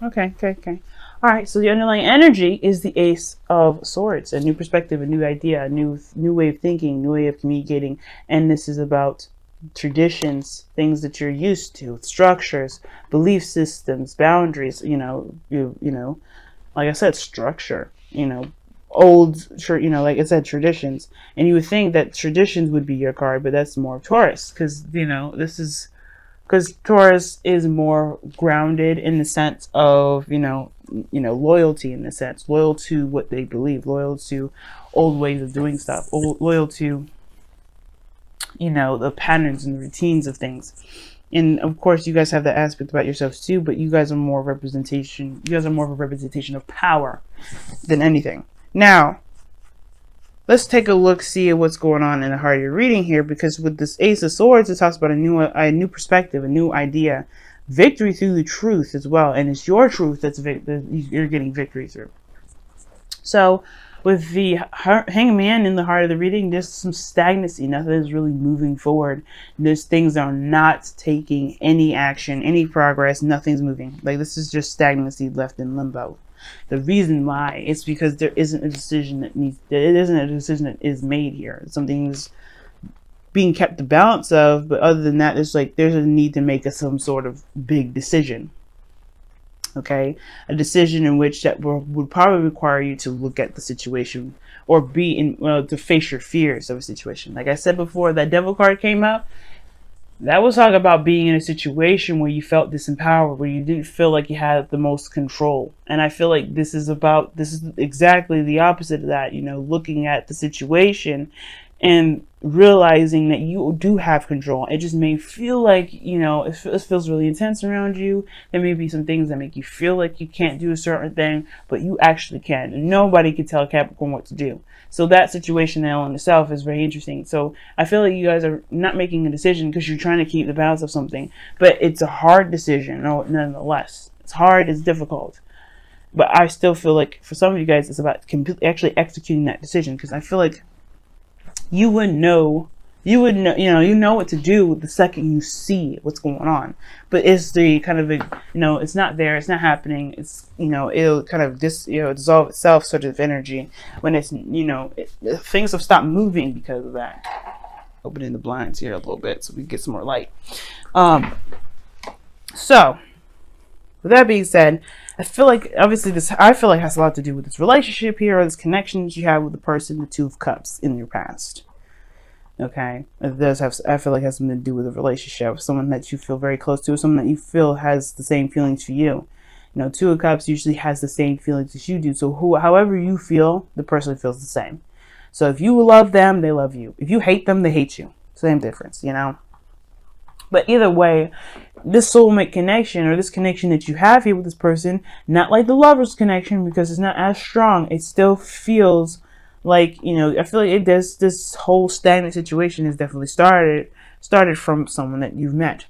Okay, okay, okay. All right, so the underlying energy is the Ace of Swords, a new perspective, a new idea, a new way of thinking, new way of communicating, and this is about traditions, things that you're used to, structures, belief systems, boundaries. You know, like I said, structure. Like I said, traditions, and you would think that traditions would be your card, but that's more Taurus, because this is because Taurus is more grounded in the sense of loyalty, in the sense loyal to what they believe, loyal to old ways of doing stuff, loyal to the patterns and the routines of things. And of course, you guys have that aspect about yourselves too, but you guys are more representation. You guys are more of a representation of power than anything. Now, let's take a look, see at what's going on in the heart of your reading here, because with this Ace of Swords, it talks about a new perspective, a new idea, victory through the truth as well, and it's your truth that you're getting victory through. So, with the Hangman in the heart of the reading, there's some stagnancy. Nothing is really moving forward. There's things that are not taking any action, any progress. Nothing's moving. Like, this is just stagnancy left in limbo. The reason why is because there isn't a decision that is made here. Something's being kept the balance of, but other than that, there's a need to make some sort of big decision. Okay, a decision in which that would probably require you to look at the situation or to face your fears of a situation. Like I said before, that Devil card came out. That was talking about being in a situation where you felt disempowered, where you didn't feel like you had the most control. And I feel like this is exactly the opposite of that. Looking at the situation and realizing that you do have control. It just may feel like, it feels really intense around you. There may be some things that make you feel like you can't do a certain thing, but you actually can. And nobody can tell Capricorn what to do. So that situation now in itself is very interesting. So I feel like you guys are not making a decision because you're trying to keep the balance of something, but it's a hard decision nonetheless. It's hard, it's difficult. But I still feel like for some of you guys, it's about actually executing that decision, because I feel like you know what to do the second you see what's going on. But it's the kind of it's not there, it's not happening. It's it'll kind of dissolve itself sort of energy when it's things have stopped moving because of that. Opening the blinds here a little bit so we can get some more light. So with that being said, I feel like obviously has a lot to do with this relationship here, or this connection that you have with the person, the Two of Cups in your past. Okay, it does have. I feel like it has something to do with a relationship, someone that you feel very close to, someone that you feel has the same feelings for you. Two of Cups usually has the same feelings as you do. So however you feel, the person feels the same. So if you love them, they love you. If you hate them, they hate you. Same difference, But either way, this soulmate connection, or this connection that you have here with this person, not like the lover's connection because it's not as strong. It still feels like, I feel like this whole stagnant situation is definitely started from someone that you've met.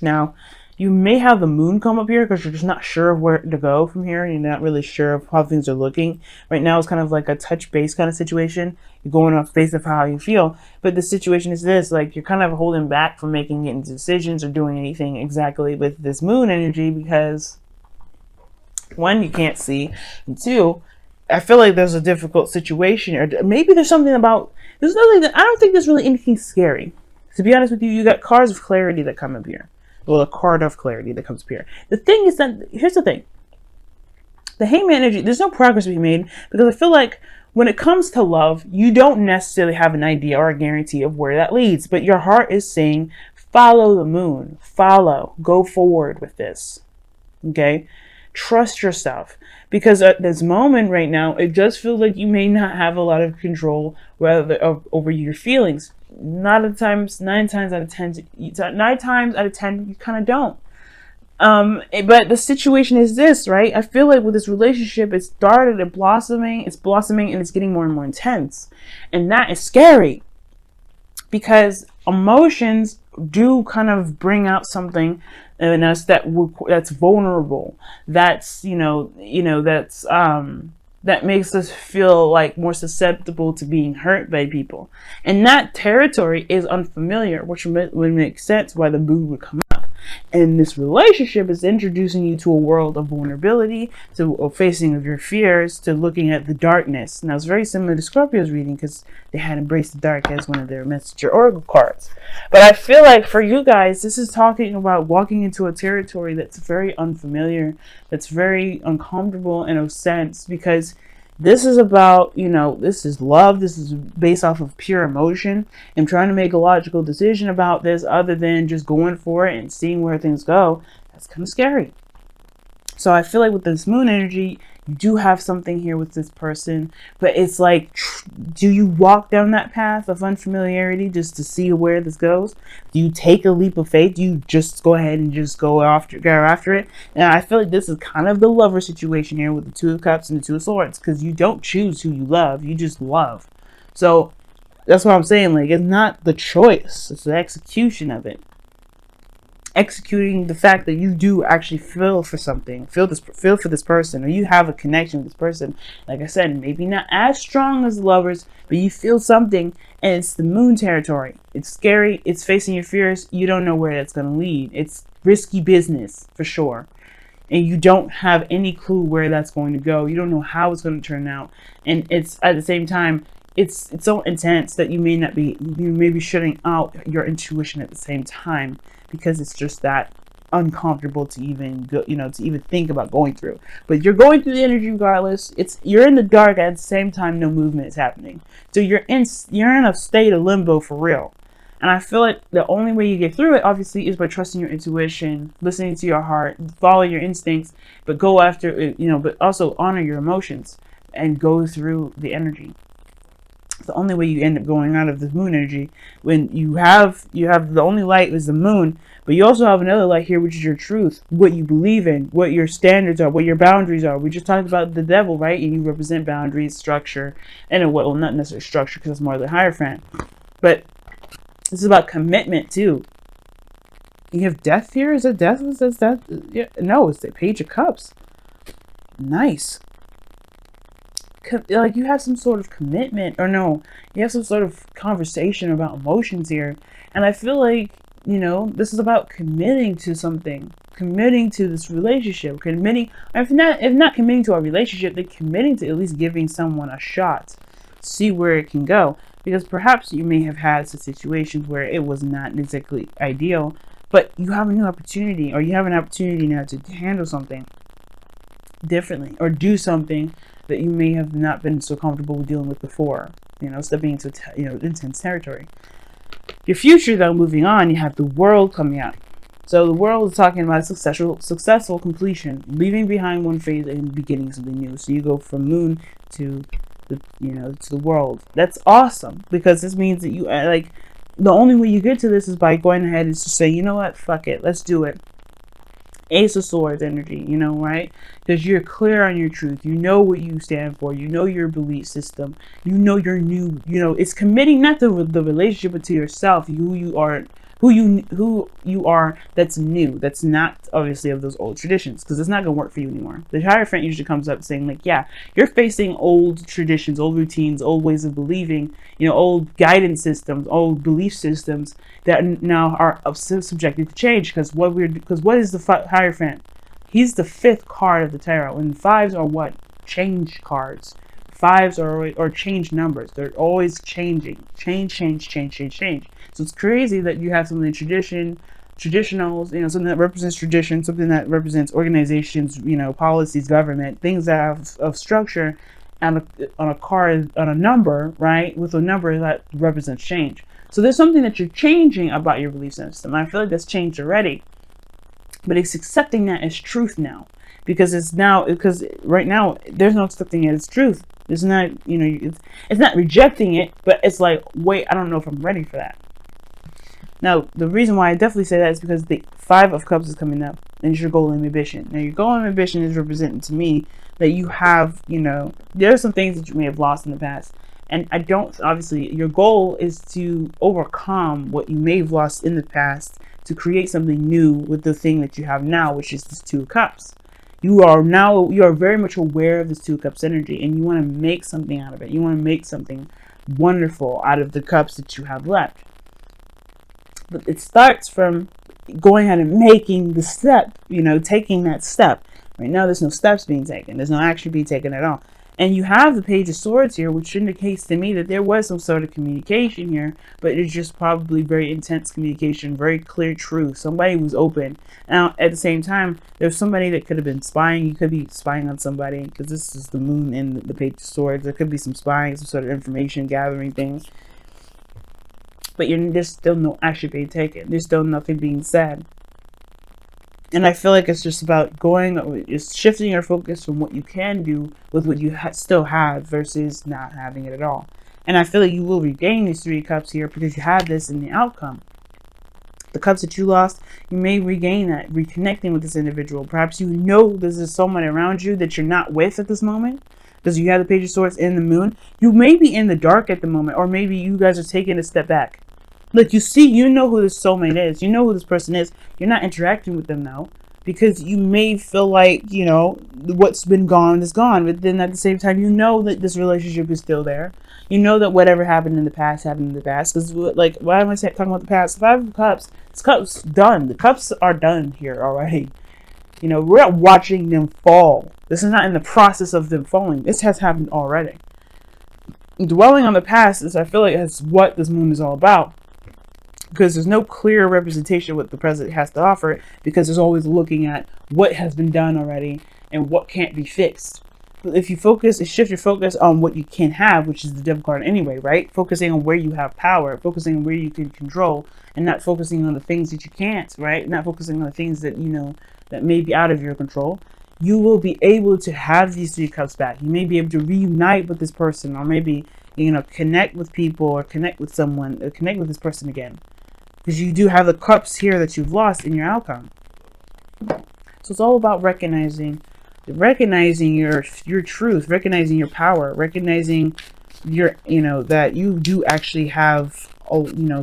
Now, you may have the moon come up here because you're just not sure of where to go from here. You're not really sure of how things are looking. Right now, it's kind of like a touch base kind of situation. You're going off based off how you feel. But the situation is this, like you're kind of holding back from making any decisions or doing anything exactly with this moon energy because, one, you can't see, and two, I feel like there's a difficult situation, or maybe there's something about, there's nothing that, I don't think there's really anything scary. To be honest with you, you got cards of clarity that come up here. Well, a card of clarity that comes up here. The thing is that, here's the thing. The Hangman energy, there's no progress to be made because I feel like when it comes to love, you don't necessarily have an idea or a guarantee of where that leads, but your heart is saying, follow the moon, go forward with this. Okay? Trust yourself, because at this moment right now, it does feel like you may not have a lot of control over your feelings. Nine times out of 10, you kind of don't. But the situation is this, right? I feel like with this relationship, it started it's blossoming, and it's getting more and more intense. And that is scary because emotions do kind of bring out something in us that's vulnerable. That makes us feel like more susceptible to being hurt by people. And that territory is unfamiliar, which would make sense why the moon would come up. And this relationship is introducing you to a world of vulnerability, to a facing of your fears, to looking at the darkness. Now, it's very similar to Scorpio's reading because they had embraced the dark as one of their messenger oracle cards. But I feel like for you guys, this is talking about walking into a territory that's very unfamiliar, that's very uncomfortable in a sense, because this is about, this is love. This is based off of pure emotion and trying to make a logical decision about this other than just going for it and seeing where things go. That's kind of scary. So I feel like with this moon energy, you do have something here with this person, but it's like, do you walk down that path of unfamiliarity just to see where this goes? Do you take a leap of faith? Do you just go ahead and just go after it? And I feel like this is kind of the lover situation here with the Two of Cups and the Two of Swords, because you don't choose who you love, you just love. So that's what I'm saying. Like, it's not the choice, it's the execution of it. Executing the fact that you do actually feel for something, feel for this person, or you have a connection with this person. Like I said, maybe not as strong as lovers, but you feel something, and it's the moon territory. It's scary. It's facing your fears. You don't know where that's going to lead. It's risky business for sure, and you don't have any clue where that's going to go. You don't know how it's going to turn out, and it's at the same time, it's so intense that you may be shutting out your intuition at the same time, because it's just that uncomfortable to even go, to even think about going through. But you're going through the energy regardless. You're in the dark at the same time. No movement is happening, so you're in a state of limbo for real. And I feel like the only way you get through it, obviously, is by trusting your intuition, listening to your heart, follow your instincts, but go after it, but also honor your emotions and go through the energy. The only way you end up going out of the moon energy, when you have the only light is the moon, but you also have another light here, which is your truth, what you believe in, what your standards are, what your boundaries are. We just talked about the devil, right? And you represent boundaries, structure, and well, not necessarily structure, because it's more the Hierophant, but this is about commitment too. You have death here. Is it death? Is that? Yeah, no, it's the Page of Cups. Nice. Like you have some sort of commitment, or no, you have some sort of conversation about emotions here. And I feel like, this is about committing to something, committing to this relationship, committing, if not committing to a relationship, then committing to at least giving someone a shot, see where it can go. Because perhaps you may have had some situations where it was not exactly ideal, but you have a new opportunity, or you have an opportunity now to handle something differently, or do something that you may have not been so comfortable with dealing with before, stepping into intense territory. Your future, though, moving on, you have the World coming out. So the World is talking about successful completion, leaving behind one phase and beginning something new. So you go from moon to the World. That's awesome, because this means that you the only way you get to this is by going ahead and just say, you know what, fuck it, let's do it. Ace of Swords energy, right? Because you're clear on your truth. You know what you stand for. You know your belief system. You know your new, it's committing not to the relationship, but to yourself, who you are, that's new. That's not obviously of those old traditions, because it's not going to work for you anymore. The Hierophant usually comes up saying like, yeah, you're facing old traditions, old routines, old ways of believing, old guidance systems, old belief systems that now are subjected to change. Because what is the Hierophant? He's the 5th card of the tarot, and 5s are what? Change cards. 5s are change numbers. They're always changing. Change. So it's crazy that you have something traditionals, something that represents tradition, something that represents organizations, policies, government, things that have of structure, and on a card, on a number, right? With a number that represents change. So there's something that you're changing about your belief system. I feel like that's changed already, but it's accepting that as truth now, because right now there's no accepting it as truth. It's not, it's not rejecting it, but it's like, wait, I don't know if I'm ready for that. Now, the reason why I definitely say that is because the 5 of Cups is coming up, and it's your goal and ambition. Now, your goal and ambition is representing to me that you have, there are some things that you may have lost in the past. And obviously, your goal is to overcome what you may have lost in the past to create something new with the thing that you have now, which is this 2 of Cups. You are very much aware of this 2 of Cups energy, and you want to make something out of it. You want to make something wonderful out of the cups that you have left. But it starts from, going ahead and making the step, taking that step. Right now, there's no steps being taken. There's no action being taken at all. And you have the Page of Swords here, which indicates to me that there was some sort of communication here, but it's just probably very intense communication, very clear truth. Somebody was open. Now, at the same time, there's somebody that could have been spying. You could be spying on somebody, because this is the moon in the Page of Swords. There could be some spying, some sort of information gathering things. But there's still no action being taken. There's still nothing being said. And I feel like it's just about just shifting your focus from what you can do with what you still have versus not having it at all. And I feel like you will regain these 3 cups here because you have this in the outcome. The cups that you lost, you may regain that, reconnecting with this individual. Perhaps you know there's someone around you that you're not with at this moment because you have the Page of Swords in the moon. You may be in the dark at the moment, or maybe you guys are taking a step back. Look, you know who this soulmate is. You know who this person is. You're not interacting with them now because you may feel like, what's been gone is gone. But then at the same time, you know that this relationship is still there. You know that whatever happened in the past happened in the past. Because, why am I talking about the past? 5 of Cups. This cup's done. The cups are done here already. We're not watching them fall. This is not in the process of them falling. This has happened already. Dwelling on the past is, I feel like, that's what this moon is all about. Because there's no clear representation of what the present has to offer, because there's always looking at what has been done already and what can't be fixed. But if you shift your focus on what you can have, which is the Devil card anyway, right? Focusing on where you have power, focusing on where you can control, and not focusing on the things that you can't, right? Not focusing on the things that, that may be out of your control. You will be able to have these 3 cups back. You may be able to reunite with this person, or maybe, connect with people, or connect with someone, or connect with this person again. Because you do have the cups here that you've lost in your outcome. So it's all about recognizing your truth, recognizing your power, recognizing your, that you do actually have,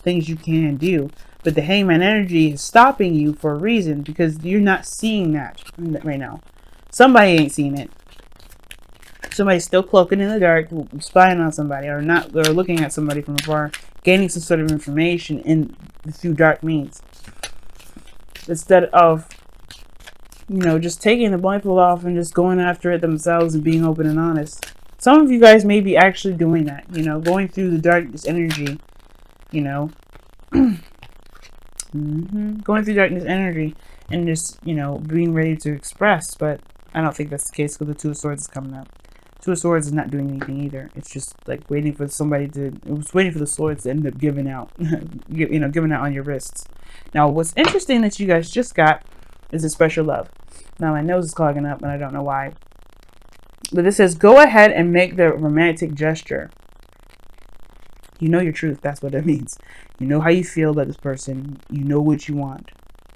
things you can do. But the Hangman energy is stopping you for a reason, because you're not seeing that right now. Somebody ain't seeing it. Somebody's still cloaking in the dark, spying on somebody, or looking at somebody from afar, gaining some sort of information through dark means. Instead of, just taking the blindfold off and just going after it themselves and being open and honest. Some of you guys may be actually doing that, going through the darkness energy, going through darkness energy and just, being ready to express. But I don't think that's the case, because the 2 of Swords is coming up. 2 of Swords is not doing anything either. It's just like waiting for the swords to end up giving out, giving out on your wrists. Now, what's interesting that you guys just got is a special love. Now, my nose is clogging up and I don't know why. But this says, go ahead and make the romantic gesture. You know your truth. That's what it means. You know how you feel about this person. You know what you want.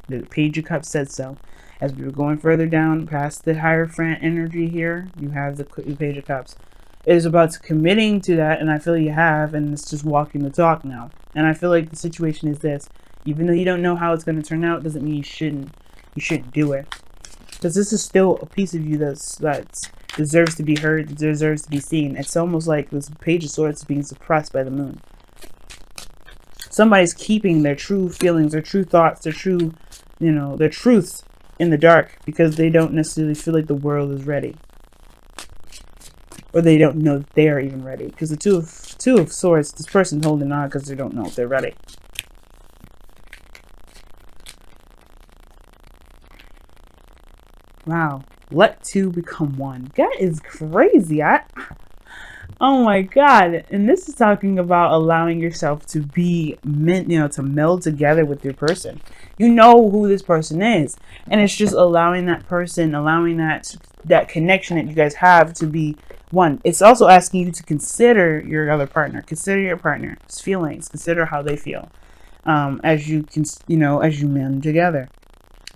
The Page of Cups said so. As we were going further down past the Hierophant energy here, you have the Page of Cups. It is about committing to that, and I feel you have, and it's just walking the talk now. And I feel like the situation is this. Even though you don't know how it's going to turn out, doesn't mean you shouldn't do it. Because this is still a piece of you that deserves to be heard, deserves to be seen. It's almost like this Page of Swords is being suppressed by the moon. Somebody's keeping their true feelings, their true thoughts, their true, their truths in the dark, because they don't necessarily feel like the world is ready, or they don't know that they are even ready. Because the two of Swords, this person's holding on because they don't know if they're ready. Wow, let 2 become 1. That is crazy. Oh my God. And this is talking about allowing yourself to be meant, to meld together with your person. You know who this person is. And it's just allowing that person, allowing that connection that you guys have to be one. It's also asking you to consider your other partner. Consider your partner's feelings. Consider how they feel. As you mend together.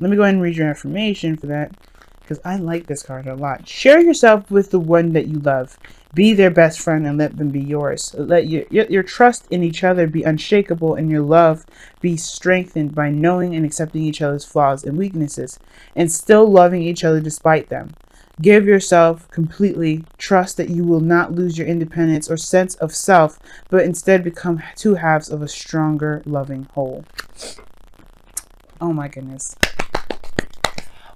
Let me go ahead and read your affirmation for that, because I like this card a lot. Share yourself with the one that you love. Be their best friend and let them be yours. Let your trust in each other be unshakable, and your love be strengthened by knowing and accepting each other's flaws and weaknesses, and still loving each other despite them. Give yourself completely. Trust that you will not lose your independence or sense of self, but instead become 2 halves of a stronger, loving whole. Oh my goodness.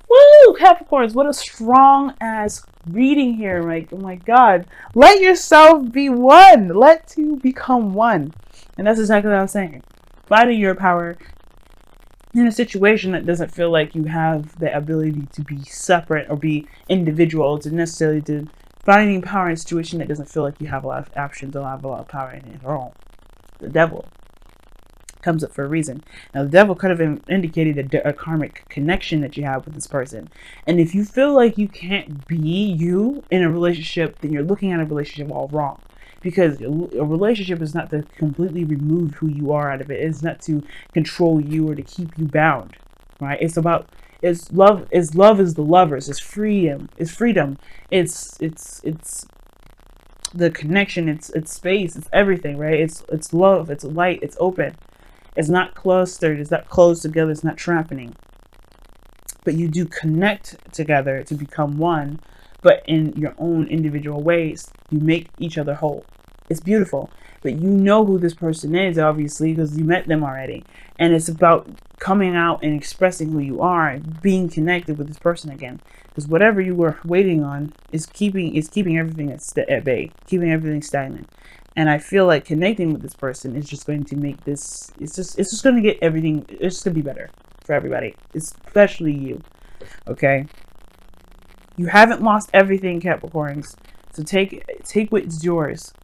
Woo, Capricorns, what a strong ass reading here. Like, oh my God. Let yourself be one. Let two become one. And that's exactly what I was saying. Finding your power in a situation that doesn't feel like you have the ability to be separate or be individual, to necessarily to finding power in a situation that doesn't feel like you have a lot of options or have a lot of power in it at all. The devil comes up for a reason. Now, the devil could have indicated a karmic connection that you have with this person. And if you feel like you can't be you in a relationship, then you're looking at a relationship all wrong. Because a relationship is not to completely remove who you are out of it. It's not to control you or to keep you bound, right? It's about, it's love is the lovers. It's freedom. It's the connection. It's space. It's everything, right? It's love. It's light. It's open. It's not clustered. It's not closed together. It's not trappening. But you do connect together to become one. But in your own individual ways, you make each other whole. It's beautiful. But you know who this person is, obviously, because you met them already. And it's about coming out and expressing who you are and being connected with this person again. Because whatever you were waiting on is keeping everything at bay, keeping everything stagnant. And I feel like connecting with this person is just going to make this, it's just going to get everything, it's just going to be better for everybody, especially you. Okay? You haven't lost everything, Capricorns. So take what's yours.